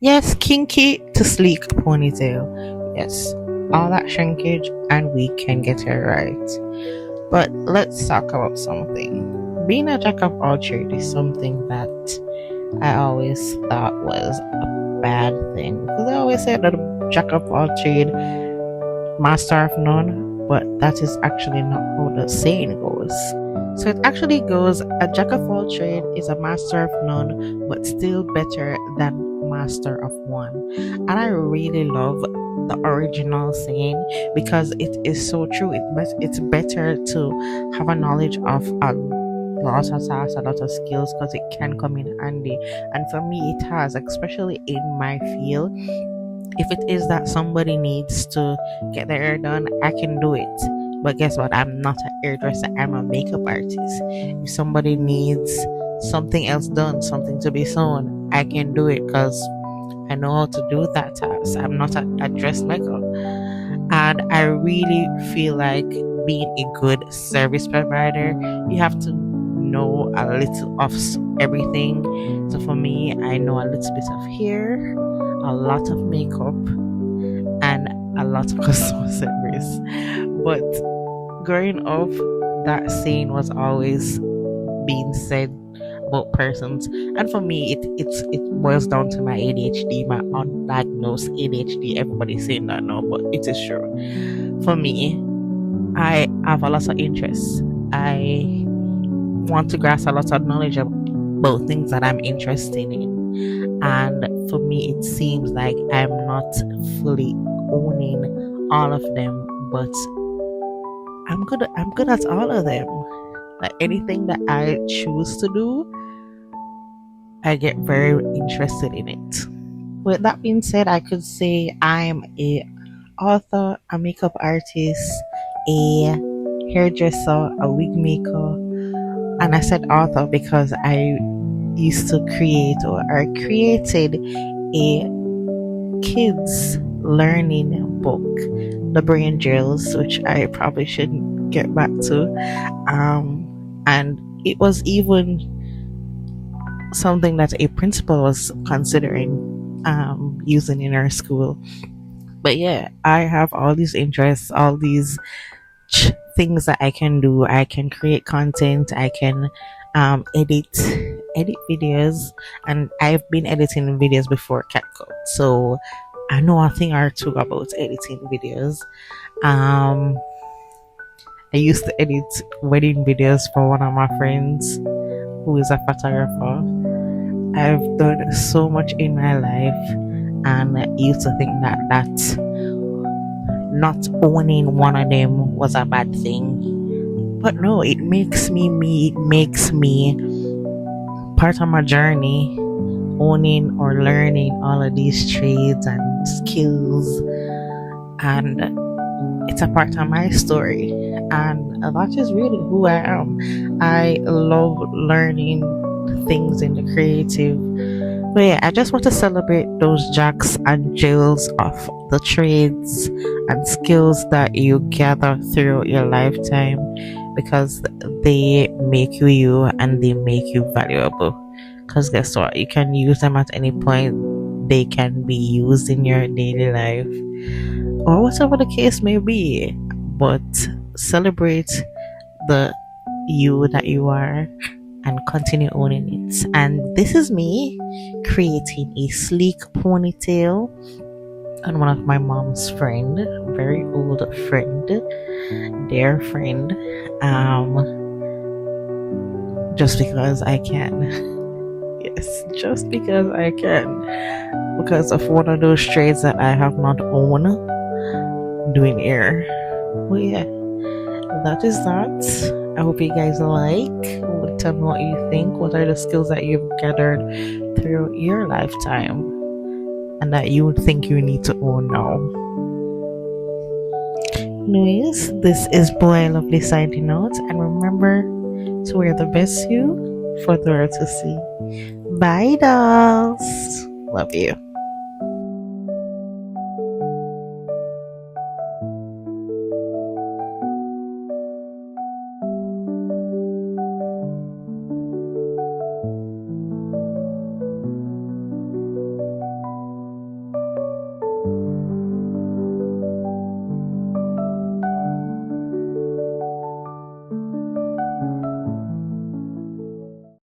Yes, kinky to sleek ponytail. Yes, all that shrinkage and we can get it right. But let's talk about something. Being a jack of all trades is something that I always thought was a bad thing. Because I always said that a jack of all trade, master of none, but that is actually not how the saying goes. So it actually goes a jack of all trade is a master of none, but still better than master of one. And I really love the original saying because it is so true. It's better to have a knowledge of a lot of tasks, a lot of skills because it can come in handy. And for me, it has, especially in my field. If it is that somebody needs to get their hair done, I can do it. But guess what? I'm not a hairdresser, I'm a makeup artist. If somebody needs something else done, something to be sewn, I can do it because I know how to do that task. I'm not a dressmaker. And I really feel like being a good service provider, you have to know a little of everything. So for me, I know a little bit of hair, a lot of makeup, and a lot of customer service. But growing up, that saying was always being said about persons, and for me, it boils down to my ADHD, my undiagnosed ADHD. Everybody's saying that now, but it is true. For me, I have a lot of interests. I want to grasp a lot of knowledge about things that I'm interested in. And for me, it seems like I'm not fully owning all of them, but I'm good at all of them. Like anything that I choose to do, I get very interested in it. With that being said, I could say I'm a author, a makeup artist, a hairdresser, a wig maker, and I said author because I used to create or I created a kids learning book, The Brain Drills, which I probably should get back to. And it was even something that a principal was considering using in our school. But yeah, I have all these interests, all these things that I can do. I can create content. I can edit videos, and I've been editing videos before CapCut, so I know a thing or two about editing videos. Um, I used to edit wedding videos for one of my friends who is a photographer. I've done so much in my life, and I used to think that not owning one of them was a bad thing. But no, it makes me me. It makes me part of my journey, owning or learning all of these trades and skills, and it's a part of my story. And that is really who I am. I love learning things in the creative. But yeah, I just want to celebrate those jacks and jills of the trades and skills that you gather throughout your lifetime because they make you you and they make you valuable. Because guess what? You can use them at any point. They can be used in your daily life or whatever the case may be. But celebrate the you that you are and continue owning it. And this is me creating a sleek ponytail on one of my mom's friend, very old friend, dear friend, just because I can. Yes, just because I can, because of one of those trades that I have not owned, doing hair. Well, yeah, that is that. I hope you guys like. Tell me what you think. What are the skills that you've gathered through your lifetime and that you think you need to own now? Anyways, this is Boy Lovely signing out, and remember to wear the best you for the world to see. Bye, dolls. Love you.